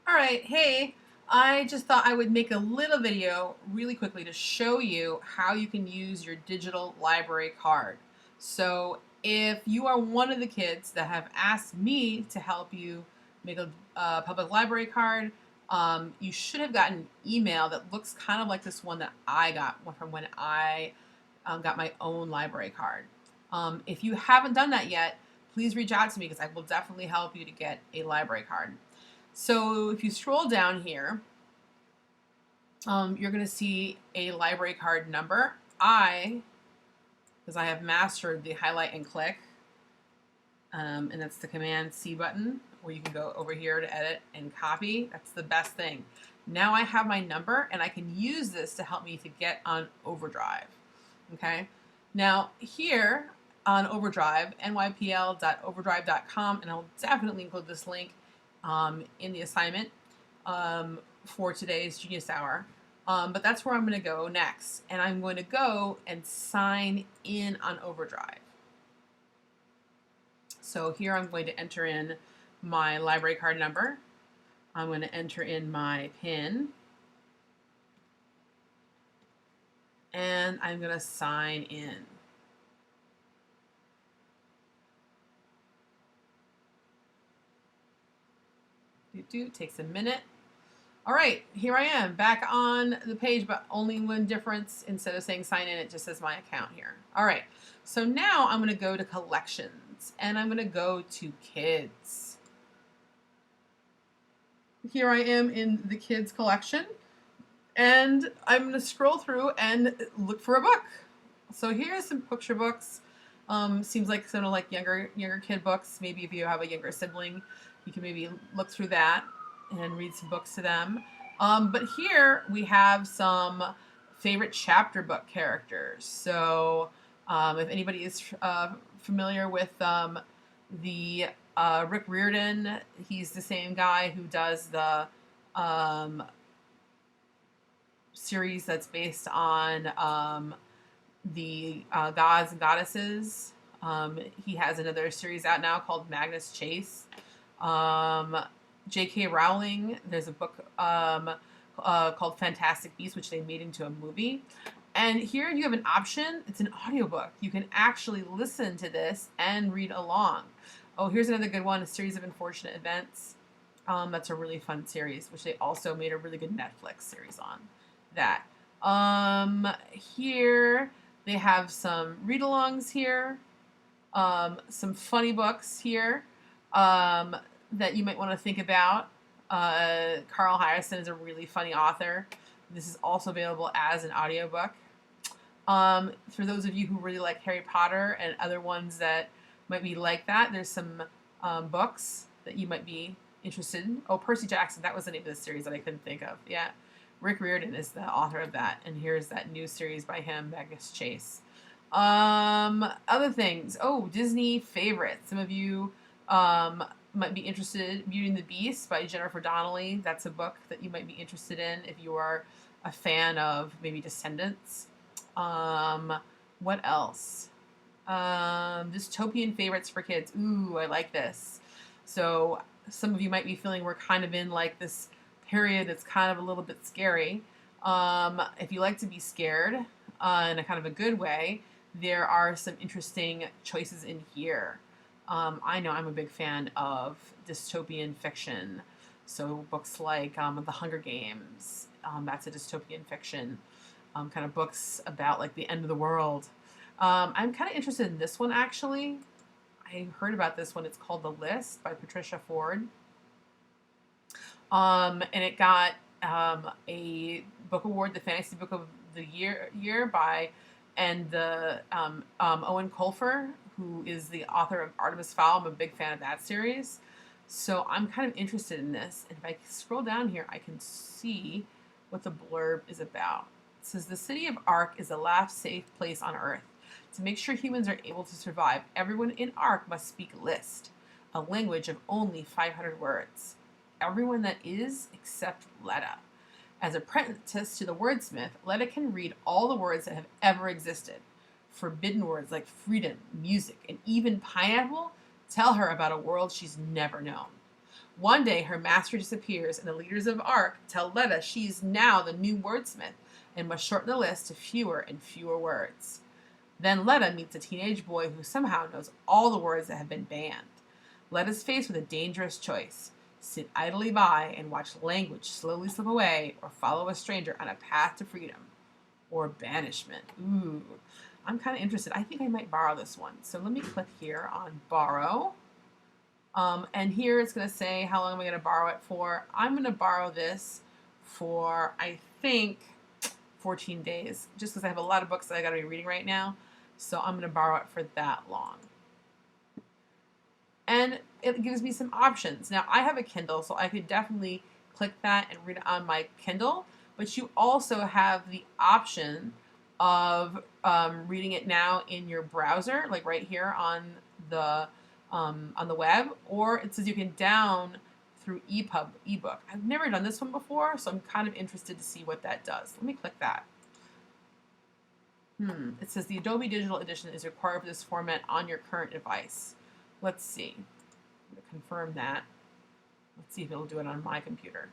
All right, hey, I just thought I would make a little video really quickly to show you how you can use your digital library card. So if you are one of the kids that have asked me to help you make a public library card, you should have gotten an email that looks kind of like this one that I got from when I got my own library card. If you haven't done that yet, please reach out to me because I will definitely help you to get a library card. So if you scroll down here, you're going to see a library card number. Because I have mastered the highlight and click, and that's the Command C button, where you can go over here to edit and copy. That's the best thing. Now I have my number, and I can use this to help me to get on Overdrive. Okay. Now here on Overdrive, nypl.overdrive.com, and I'll definitely include this link in the assignment for today's Genius Hour. But that's where I'm going to go next. And I'm going to go and sign in on Overdrive. So here I'm going to enter in my library card number. I'm going to enter in my PIN. And I'm going to sign in. Takes a minute. All right, here I am back on the page, but only one difference. Instead of saying sign in, it just says my account here. All right, so now I'm going to go to collections and I'm going to go to kids. Here I am in the kids collection and I'm going to scroll through and look for a book. So here's some picture books. Seems like some of like younger kid books. Maybe if you have a younger sibling, you can maybe look through that and read some books to them. But here we have some favorite chapter book characters. So if anybody is familiar with the Rick Riordan, he's the same guy who does the series that's based on the gods and goddesses. He has another series out now called Magnus Chase. J.K. Rowling, there's a book called Fantastic Beasts, which they made into a movie. And here you have an option. It's an audiobook. You can actually listen to this and read along. Oh, here's another good one, A Series of Unfortunate Events. That's a really fun series, which they also made a really good Netflix series on that. Here they have some read-alongs here, some funny books here. That you might want to think about. Carl Hiaasen is a really funny author. This is also available as an audiobook. For those of you who really like Harry Potter and other ones that might be like that, there's some books that you might be interested in. Oh, Percy Jackson, that was the name of the series that I couldn't think of. Yeah, Rick Riordan is the author of that, and here's that new series by him, Magnus Chase. Other things. Oh, Disney favorites. Some of you might be interested. Beauty and the Beast by Jennifer Donnelly. That's a book that you might be interested in if you are a fan of maybe Descendants. What else? Dystopian favorites for kids. Ooh, I like this. So some of you might be feeling we're kind of in like this period that's kind of a little bit scary. If you like to be scared in a kind of a good way, there are some interesting choices in here. I know I'm a big fan of dystopian fiction. So books like The Hunger Games, that's a dystopian fiction. Kind of books about like the end of the world. I'm kind of interested in this one actually. I heard about this one. It's called The List by Patricia Ford. And it got a book award, the Fantasy Book of the Year by Owen Colfer, who is the author of Artemis Fowl. I'm a big fan of that series. So I'm kind of interested in this. And if I scroll down here, I can see what the blurb is about. It says, the city of Ark is the last safe place on Earth. To make sure humans are able to survive, everyone in Ark must speak List, a language of only 500 words. Everyone that is except Letta. As apprentice to the wordsmith, Letta can read all the words that have ever existed. Forbidden words like freedom, music, and even pineapple tell her about a world she's never known. One day, her master disappears, and the leaders of ARC tell Letta she's now the new wordsmith and must shorten the list to fewer and fewer words. Then Letta meets a teenage boy who somehow knows all the words that have been banned. Letta's faced with a dangerous choice: sit idly by and watch language slowly slip away, or follow a stranger on a path to freedom or banishment. Ooh, I'm kind of interested. I think I might borrow this one. So let me click here on borrow. And here it's going to say how long am I going to borrow it for. I'm going to borrow this for, I think, 14 days, just because I have a lot of books that I got to be reading right now. So I'm going to borrow it for that long. And it gives me some options. Now, I have a Kindle, so I could definitely click that and read it on my Kindle. But you also have the option of reading it now in your browser, like right here on the web, or it says you can down through EPUB, ebook. I've never done this one before, so I'm kind of interested to see what that does. Let me click that. It says the Adobe Digital Edition is required for this format on your current device. Let's see. I'm going to confirm that. Let's see if it'll do it on my computer.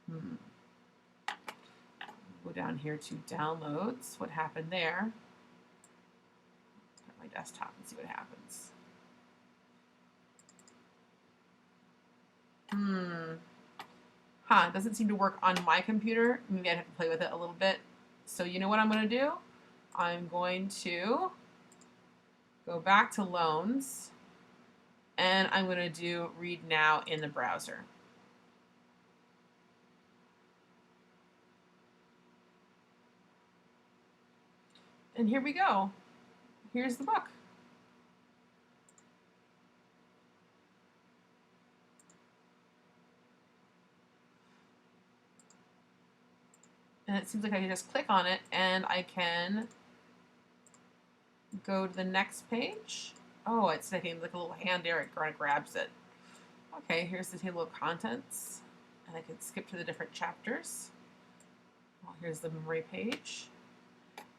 Go down here to downloads. What happened there? Put my desktop and see what happens. It doesn't seem to work on my computer. Maybe I'd have to play with it a little bit. So you know what I'm going to do? I'm going to go back to loans, and I'm going to do read now in the browser. And here we go. Here's the book. And it seems like I can just click on it and I can go to the next page. Oh, it's like a little hand there. It kind of grabs it. Okay, here's the table of contents. And I can skip to the different chapters. Well, here's the memory page.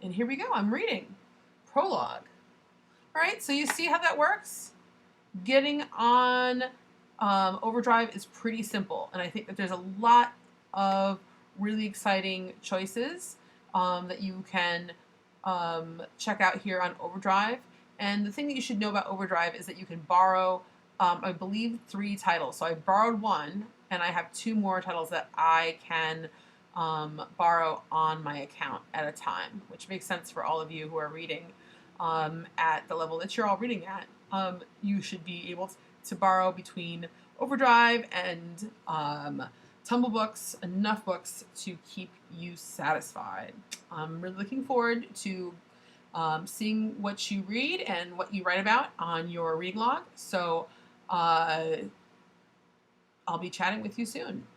And here we go. I'm reading. Prologue. All right, so you see how that works? Getting on Overdrive is pretty simple. And I think that there's a lot of really exciting choices that you can check out here on Overdrive. And the thing that you should know about Overdrive is that you can borrow, I believe, 3 titles. So I borrowed 1, and I have 2 more titles that I can borrow on my account at a time, which makes sense for all of you who are reading at the level that you're all reading at. You should be able to borrow between Overdrive and Tumble Books, enough books to keep you satisfied. I'm really looking forward to seeing what you read and what you write about on your reading log. So I'll be chatting with you soon.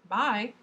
Bye.